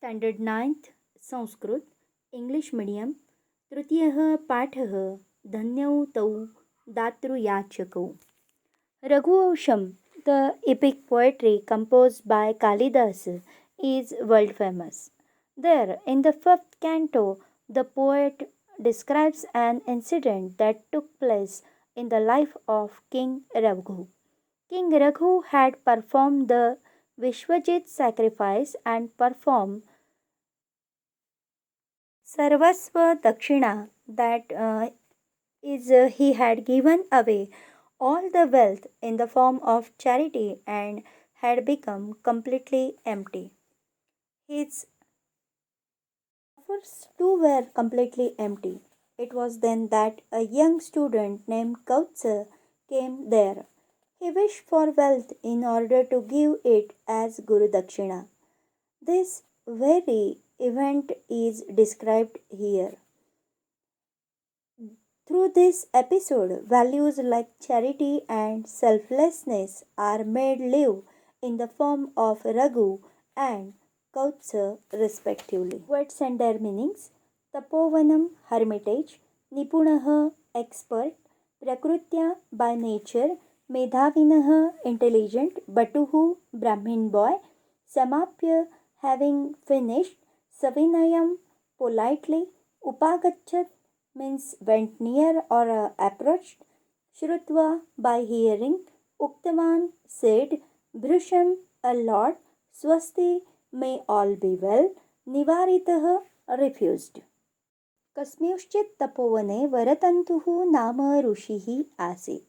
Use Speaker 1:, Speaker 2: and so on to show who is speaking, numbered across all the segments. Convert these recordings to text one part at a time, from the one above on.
Speaker 1: Standard 9th Sanskrit English medium तृतीयः पाठः धन्यौ तौ दातृयाचकौ Raghuvamsham the epic poetry composed by Kalidas is world famous. There, in the fifth canto, the poet describes an incident that took place in the life of King Raghu. King Raghu had performed the Vishwajit sacrifice and performed Sarvasva Dakshina, that is, he had given away all the wealth in the form of charity and had become completely empty. His offers too were completely empty. It was then that a young student named Kautsa came there. He wished for wealth in order to give it as Guru Dakshina. This very event is described here. Through this episode, values like charity and selflessness are made live in the form of Raghu and Kautsa respectively. Words and their meanings. Tapovanam hermitage, Nipunah expert, Prakrutya by nature, Medhavinah intelligent, Batuhu Brahmin boy, Samapya having finished, Savinayam politely, Upagachat means went near or approached. Shrutva by hearing. Uktaman said. Bhrusham a lot. Swasti may all be well. Nivaritah refused. Kasmyoshchit tapovane varatantuhu nama rushihi asit.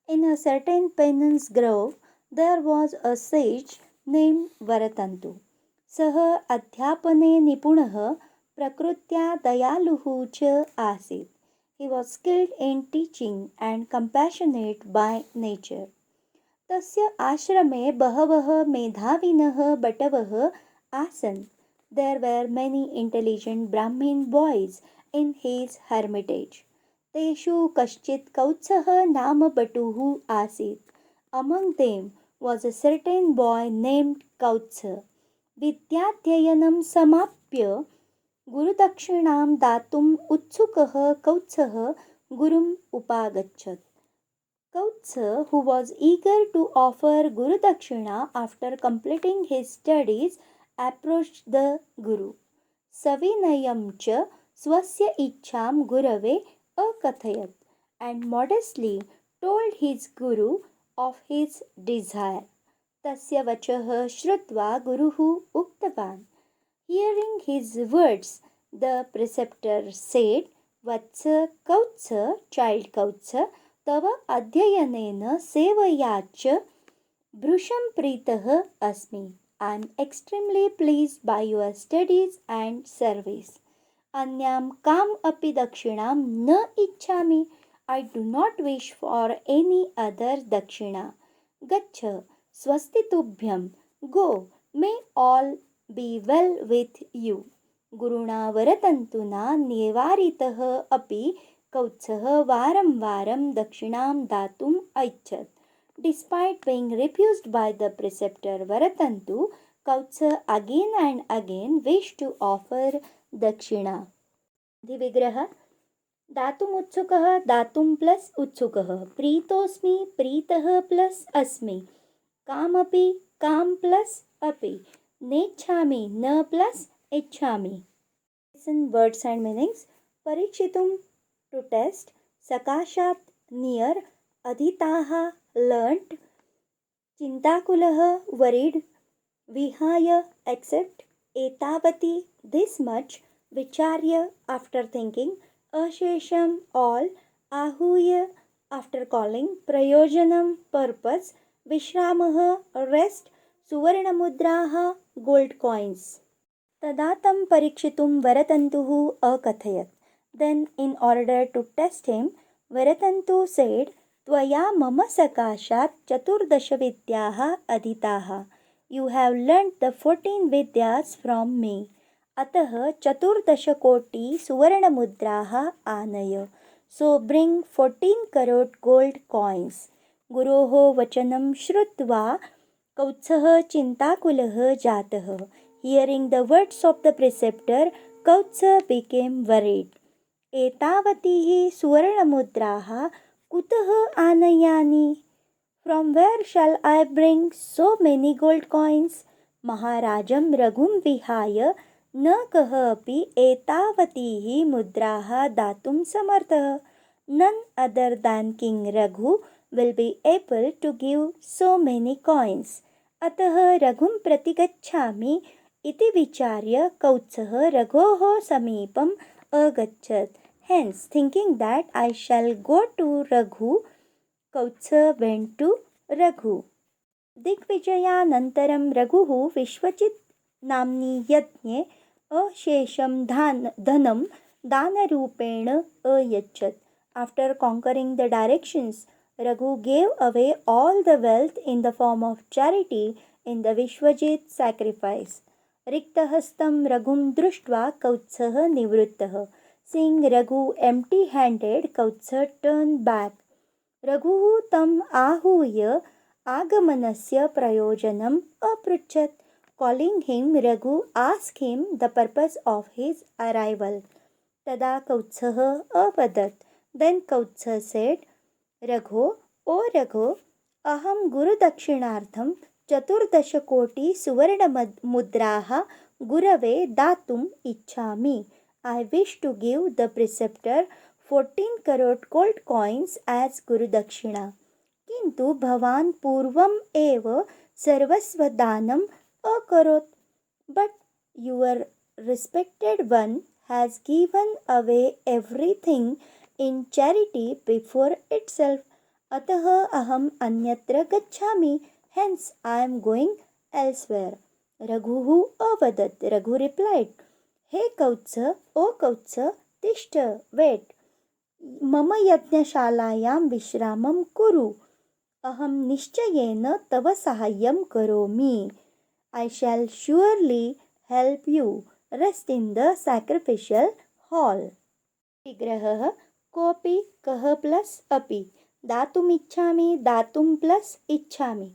Speaker 1: In a certain penance grove there was a sage named Varatantu. Sah adhyapane nipunah प्रकृत्या दयालुः च आसीत्. He was skilled in teaching and compassionate by nature. तस्य आश्रमे बहवः मेधाविनः बटवः आसन्. There were many intelligent Brahmin boys in his hermitage. तेषु कश्चित् कौत्सः नाम बटुः आसीत्. Among them was a certain boy named Kautsa. विद्याध्ययनं समाप्य गुरुदक्षिणां दातुम् उत्सुकः कौत्सः गुरुम् उपागच्छत्. Kautsa, who was eager to offer Guru Dakshina after completing his studies, approached the Guru. Savinayam cha swasya ichham gurave akathayat, and modestly told his Guru of his desire. Tasya vachah shrutva guruhu uktavan. Hearing his words, the preceptor said, Vatsa Kautsa, child Kautsa, तव अध्ययनेन सेवया च भृशं प्रीतः अस्मि. I am extremely pleased by your studies and service. अन्यां काम् अपि दक्षिणां न इच्छामि. I do not wish for any other dakshina. गच्छ स्वस्ति तुभ्यं. Go, may all be well with you. गुरुणा वरतन्तुना निवारितः अपि कौत्सः वारं वारं दक्षिणां दातुम् ऐच्छत्. Despite being refused by the preceptor Varatantu, Kautsa again and again wished to offer dakshina. विग्रह दातुम् उत्सुकः दातुं प्लस उत्सुकः प्रीतोस्मि प्रीतः प्लस अस्मि कामपि काम प्लस अपि नेच्छामि न प्लस इच्छामि. Listen words and meanings. परीक्षितुं to test, sakashat near, adhitaha learnt, chintakulah worried, vihaya accept, etavati this much, vicharya after thinking, ashesham all, ahuya after calling, prayojanam purpose, vishramah rest, suvarnamudraha gold coins. Tadatam parikshitum varatantuhu akathayat. Then, in order to test him, Varatantu said, Tvaya mama sakashat chaturdasha vidyaha adhitaha. You have learnt the 14 vidyas from me. Atah chaturdasha koti suvarna mudraha anaya. So bring 14 crore gold coins. Guroho vachanam shrutva kautsah chintakulah jatah. Hearing the words of the preceptor, Kautsa became worried. एतावतीः सुवर्णमुद्राः कुतः आनयानि? From where shall I bring so many gold coins? महाराजं रघुं विहाय न कः अपि एतावतीः मुद्राः दातुं समर्थः. None other than King Raghu will be able to give so many coins. अतः रघुं प्रति गच्छामि इति विचार्य कौत्सः रघोः समीपम् अगच्छत्. Hence, thinking that I shall go to Raghu, Kautsa went to Raghu. दिग्विजयानन्तरं रघुः Vishwajit नाम्नि यज्ञे अशेषं धनं दानरूपेण अयच्छत्. After conquering the directions, Raghu gave away all the wealth in the form of charity in the Vishwajit sacrifice. रिक्तहस्तं रघुं दृष्ट्वा कौत्सः निवृत्तः. Seeing Raghu empty-handed, Kautsa turned back. रघुः तम् आहूय आगमनस्य प्रयोजनम् अपृच्छत्. Calling him, Raghu asked him the purpose of his arrival. तदा कौत्सः अवदत्. Then Kautsa said, Raghu, O Raghu, aham गुरुदक्षिणार्थं 14 कोटि सुवर्णमुद्राः गुरवे दातुम् इच्छामि. I wish to give the preceptor 14 crore gold coins as Gurudakshina. किन्तु भवान् पूर्वम् एव सर्वस्वदानम् अकरोत्. But your respected one has given away everything in charity before itself. अतः अहम् अन्यत्र गच्छामि. Hence I am going elsewhere. Raghuः अवदत्. Raghu replied, Hey Kautsa, O Kautsa, तिष्ठ, wait. मम यज्ञशालायां विश्रामं कुरु. अहं निश्चयेन तव साहाय्यं करोमि. I shall surely help you. Rest in the sacrificial hall. विग्रहः कोऽपि कः प्लस् अपि. दातुमिच्छामि दातुं प्लस् इच्छामि.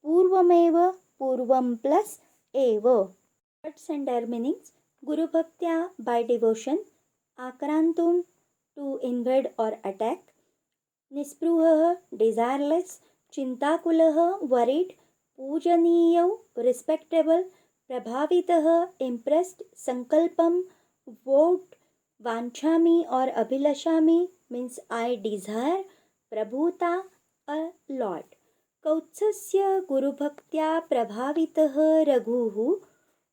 Speaker 1: पूर्वमेव पूर्वं प्लस् एव. Words and their meanings. Guru Bhaktya by devotion. Akrantum to invade or attack. Nispruhah desireless. Chintakulah worried. Pujaniyau respectable. Prabhavitah impressed. Sankalpam vowed. Vanchami or abhilashami means I desire. Prabhuta a lord. कौत्सस्य गुरुभक्त्या प्रभावितः रघुः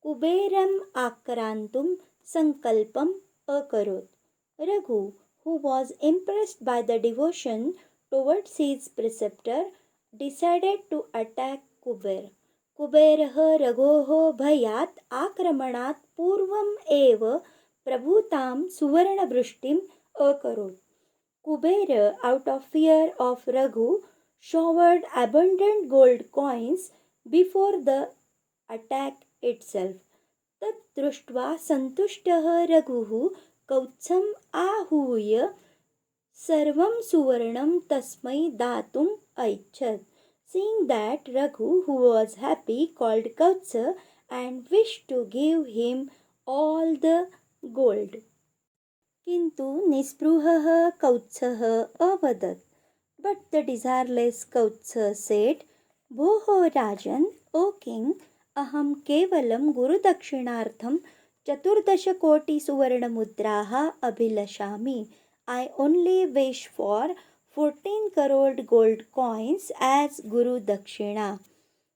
Speaker 1: कुबेरम् आक्रान्तुं सङ्कल्पम् अकरोत्. Raghu, who was impressed by the devotion towards his preceptor, decided to attack Kuber. कुबेरः रघोः भयात् आक्रमणात् पूर्वम् एव प्रभूतां सुवर्णवृष्टिम् अकरोत्. Kuber, out of fear of Raghu, showered abundant gold coins before the attack itself. तत् दृष्ट्वा सन्तुष्टः रघुः कौत्सम् आहूय सर्वं सुवर्णं तस्मै दातुम् ऐच्छत्. Seeing that, Raghu, who was happy, called Kautsa and wished to give him all the gold. किन्तु निस्पृहः कौत्सः अवदत्. But the desireless Kautsa said, भोः राजन्, O king, अहं केवलं गुरुदक्षिणार्थं 14 कोटि सुवर्णमुद्राः अभिलषामि. I only wish for 14 crore gold coins as Guru Dakshina.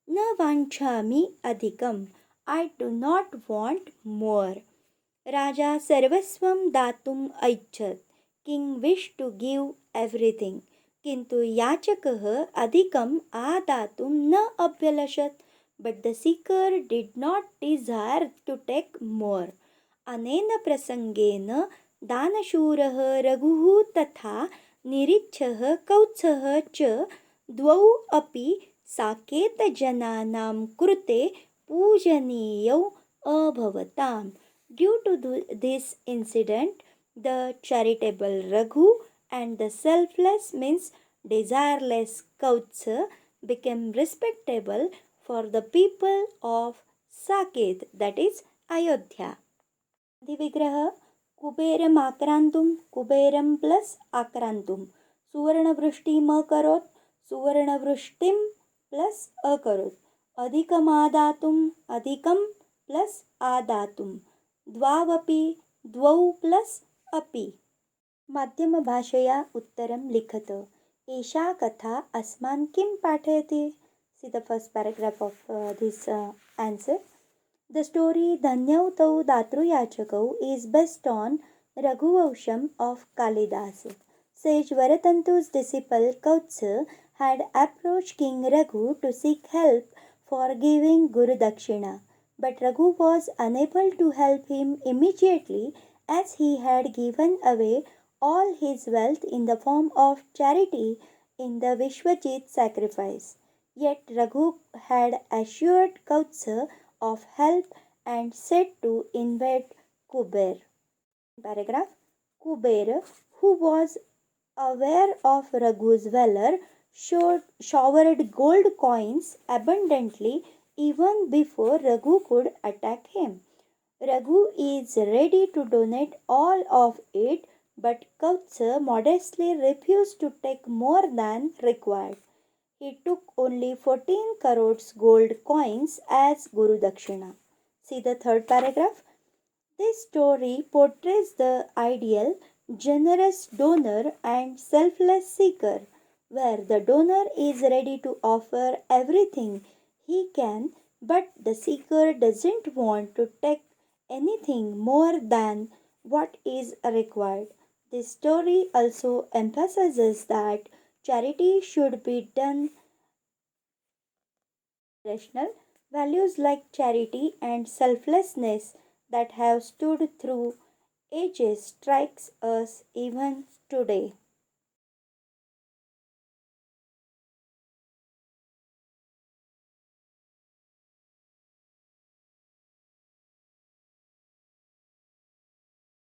Speaker 1: न वाञ्छामि अधिकम्. I do not want more. राजा सर्वस्वं दातुम् ऐच्छत्. King wished to give everything. किन्तु याचकः अधिकम् आदातुं न अभ्यलषत्. But the seeker did not desire to take more. अनेन प्रसङ्गेन दानशूरः रघुः तथा निरीक्षः कौत्सः च द्वौ अपि साकेतजनानां कृते पूजनीयौ अभवताम्. Due to this incident, the charitable Raghu and the selfless means desireless Kautsa became respectable for the people of Saket, that is Ayodhya. Vigraha Kuberam Akrantum, Kuberam plus Akrantum. Suvarnavrushtim Akarot, Suvarnavrishtim plus Akarot. Adhikamadatum, Adhikam plus Adatum. Dvavapi, Dvau plus Api. माध्यमभाषया उत्तरं लिखत एषा कथा अस्मान् किं पाठयति. See the first paragraph of this answer. The story Dhanyau Tau Datruyachakau is based on Raghuvansham of Kalidas. Sage Varatantu's disciple Kautsa had approached King Raghu to seek help for giving Guru Dakshina, but Raghu was unable to help him immediately as he had given away all his wealth in the form of charity in the Vishwajit sacrifice. Yet Raghu had assured Kautsa of help and said to invite Kuber. Paragraph. Kuber, who was aware of Raghu's valor, showered gold coins abundantly even before Raghu could attack him. Raghu is ready to donate all of it, but Kautsa modestly refused to take more than required. He took only 14 crores gold coins as Guru Dakshina. See the third paragraph. This story portrays the ideal, generous donor and selfless seeker, where the donor is ready to offer everything he can, but the seeker doesn't want to take anything more than what is required. This story also emphasizes that charity should be done rational. Values like charity and selflessness that have stood through ages strikes us even today.